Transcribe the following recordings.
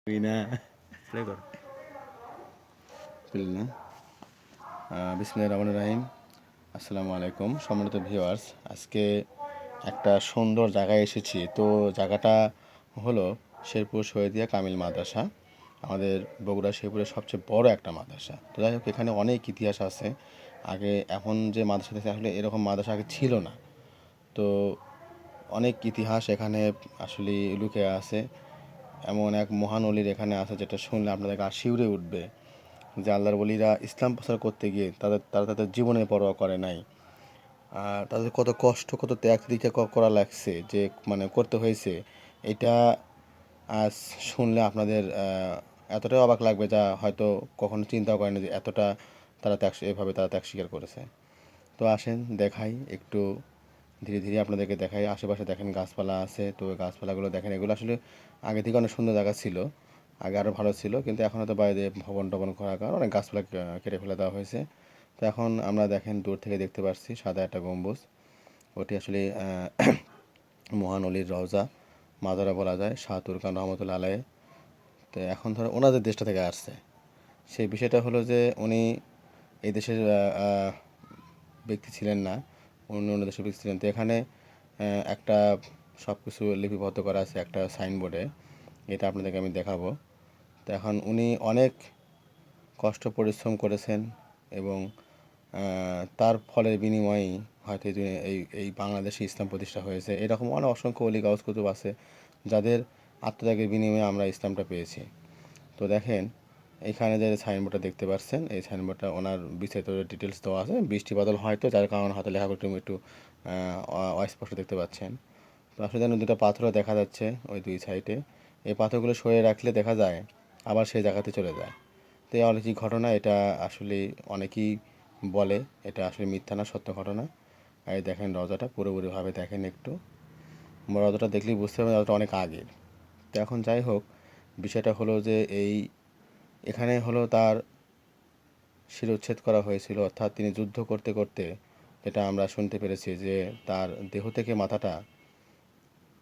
না প্লে কর প্লে না বিসমিল্লাহির রহমানির রহিম। আসসালামু আলাইকুম সম্মানিত ভিউয়ার্স, আজকে একটা সুন্দর জায়গায় এসেছি। তো জায়গাটা হলো শেরপুর শহীদিয়া কামিল মাদ্রাসা, আমাদের বগুড়া শেরপুরের সবচেয়ে বড় একটা মাদ্রাসা। তো যাই হোক, এখানে অনেক ইতিহাস আছে। আগে এখন যে মাদ্রাসা থেকে আসলে এরকম মাদ্রাসা আগে ছিল না। তো অনেক ইতিহাস এখানে আসলে লুকিয়ে আছে। এমন এক মহান অলির এখানে আছে যেটা শুনলে আপনাদের গা শিউরে উঠবে, যে আল্লাহর ওলিরা ইসলাম প্রচার করতে গিয়ে তাদের জীবনের পরোয়া করে নাই। আর তাদের কত কষ্ট, কত ত্যাগ দিতে করা লাগছে, যে মানে করতে হয়েছে। এটা আজ শুনলে আপনাদের এতটাই অবাক লাগবে, যা হয়তো কখনো চিন্তাও করেনি যে এতটা তারা ত্যাগ স্বীকার করেছে। তো আসেন দেখাই একটু, ধীরে ধীরে আপনাদেরকে দেখাই। আশেপাশে দেখেন গাছপালা আছে, তো গাছপালাগুলো দেখেন, এগুলো আসলে আগে থেকে অনেক সুন্দর জায়গা ছিল, আগে আরও ভালো ছিল, কিন্তু এখন হয়তো বাইরে ভবন টবন করার কারণে অনেক গাছপালা কেটে ফেলে দেওয়া হয়েছে। তো এখন আমরা দেখেন দূর থেকে দেখতে পাচ্ছি সাদা একটা গম্বুজ, ওটি আসলে মহান অলির রওজা মাজারা বলা যায়, শাহ তুরকান রহমতুল্লাহ আলাইহ। তো এখন ধরো ওনাদের দেশটা থেকে আসছে, সেই বিষয়টা হলো যে উনি এই দেশের ব্যক্তি ছিলেন না, অন্য অন্য দেশের ব্যক্তি ছিলেন। তো এখানে একটা সব কিছু লিপিবদ্ধ করা আছে একটা সাইনবোর্ডে, এটা আপনাদেরকে আমি দেখাবো। তো এখন উনি অনেক কষ্ট পরিশ্রম করেছেন, এবং তার ফলের বিনিময়েই হয়তো এই বাংলাদেশে ইসলাম প্রতিষ্ঠা হয়েছে। এরকম অনেক অসংখ্য অলি গাউস কুতুব আছে যাদের আত্মত্যাগের বিনিময়ে আমরা ইসলামটা পেয়েছি। তো দেখেন এইখানে যে সাইনবোর্ডটা দেখতে পাচ্ছেন, এই সাইনবোর্ডটা ওনার বিস্তারিত ডিটেলস দেওয়া আছে। বৃষ্টি বাদল হয়তো যার কারণে হয়তো লেখাগুলো একটু অস্পষ্ট দেখতে পাচ্ছেন। তো আসলে যেন দুটো পাথরও দেখা যাচ্ছে ওই দুই সাইডে। এই পাথরগুলো সরিয়ে রাখলে দেখা যায় আবার সেই জায়গাতে চলে যায়। তো এই অলৌকিক ঘটনা, এটা আসলে অনেকেই বলে এটা আসলে মিথ্যা না, সত্য ঘটনা। আর এই দেখেন রজাটা পুরোপুরিভাবে দেখেন একটু, রজাটা দেখলেই বুঝতে পারবেন রজাটা অনেক আগের। তো এখন যাই হোক, বিষয়টা হলো যে এখানে হলো তার শিরোচ্ছেদ করা হয়েছিল, অর্থাৎ তিনি যুদ্ধ করতে করতে, যেটা আমরা শুনতে পেরেছি যে তার দেহ থেকে মাথাটা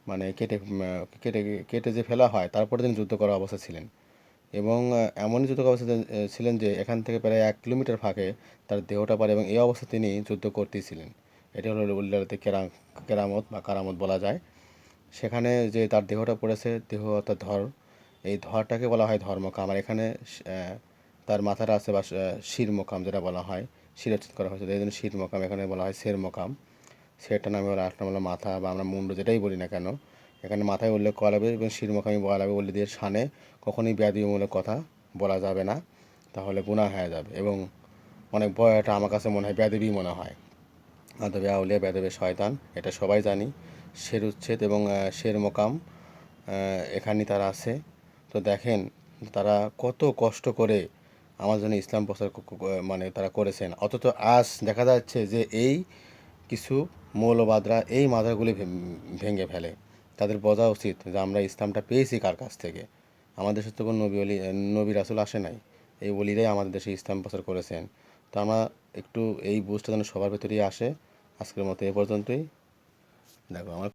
মানে কেটে কেটে যে ফেলা হয়, তারপরে তিনি যুদ্ধ করার অবস্থা ছিলেন। এবং এমনই যুদ্ধ করার অবস্থা ছিলেন যে এখান থেকে প্রায় 1 কিলোমিটার ফাঁকে তার দেহটা পড়ে, এবং এই অবস্থা তিনি যুদ্ধ করতেই ছিলেন। এটা হলো উল্লাতে কেরামত বা কারামত বলা যায়। সেখানে যে তার দেহটা পড়েছে, দেহ অর্থাৎ এই ধরটাকে বলা হয় ধর্মকাম। আর এখানে তার মাথাটা আছে বা শির মোকাম যেটা বলা হয়, শিরোচ্ছেদ করা হয়েছে এই জন্য শির মোকাম, এখানে বলা হয় শের মোকাম। সেটা নামে হলো, আরেকটা হলো মাথা বা আমরা মুন্ড যেটাই বলি না কেন, এখানে মাথায় উল্লেখ করা যাবে এবং শির মোকামি বলা যাবে। ওলিদের শানে কখনোই ব্যাধিমূলক কথা বলা যাবে না, তাহলে গুনাহ হয়ে যাবে। এবং অনেক ভয়, এটা আমার কাছে মনে হয় বেয়াদবি মনে হয়। আদবে আউলিয়া বেয়াদবে শয়তান, এটা সবাই জানি। শের উচ্ছেদ এবং শের মোকাম এখানেই তারা আছে। তো দেখেন তারা কত কষ্ট করে আমার জন্য ইসলাম প্রচার মানে তারা করেছেন, অথচ আজ দেখা যাচ্ছে যে এই কিছু মৌলবাদরা এই মাথাগুলি ভেঙে ফেলে। তাদের বোঝা উচিত যে আমরা ইসলামটা পেয়েছি কার কাছ থেকে। আমাদের দেশে তো কোনো নবী রাসূল আসে নাই, এই ওলিরাই আমাদের দেশে ইসলাম প্রচার করেছেন। তো আমরা একটু এই বুঝটা যেন সবার ভেতরেই আসে। আজকের মতো এ পর্যন্তই। দেখো আমার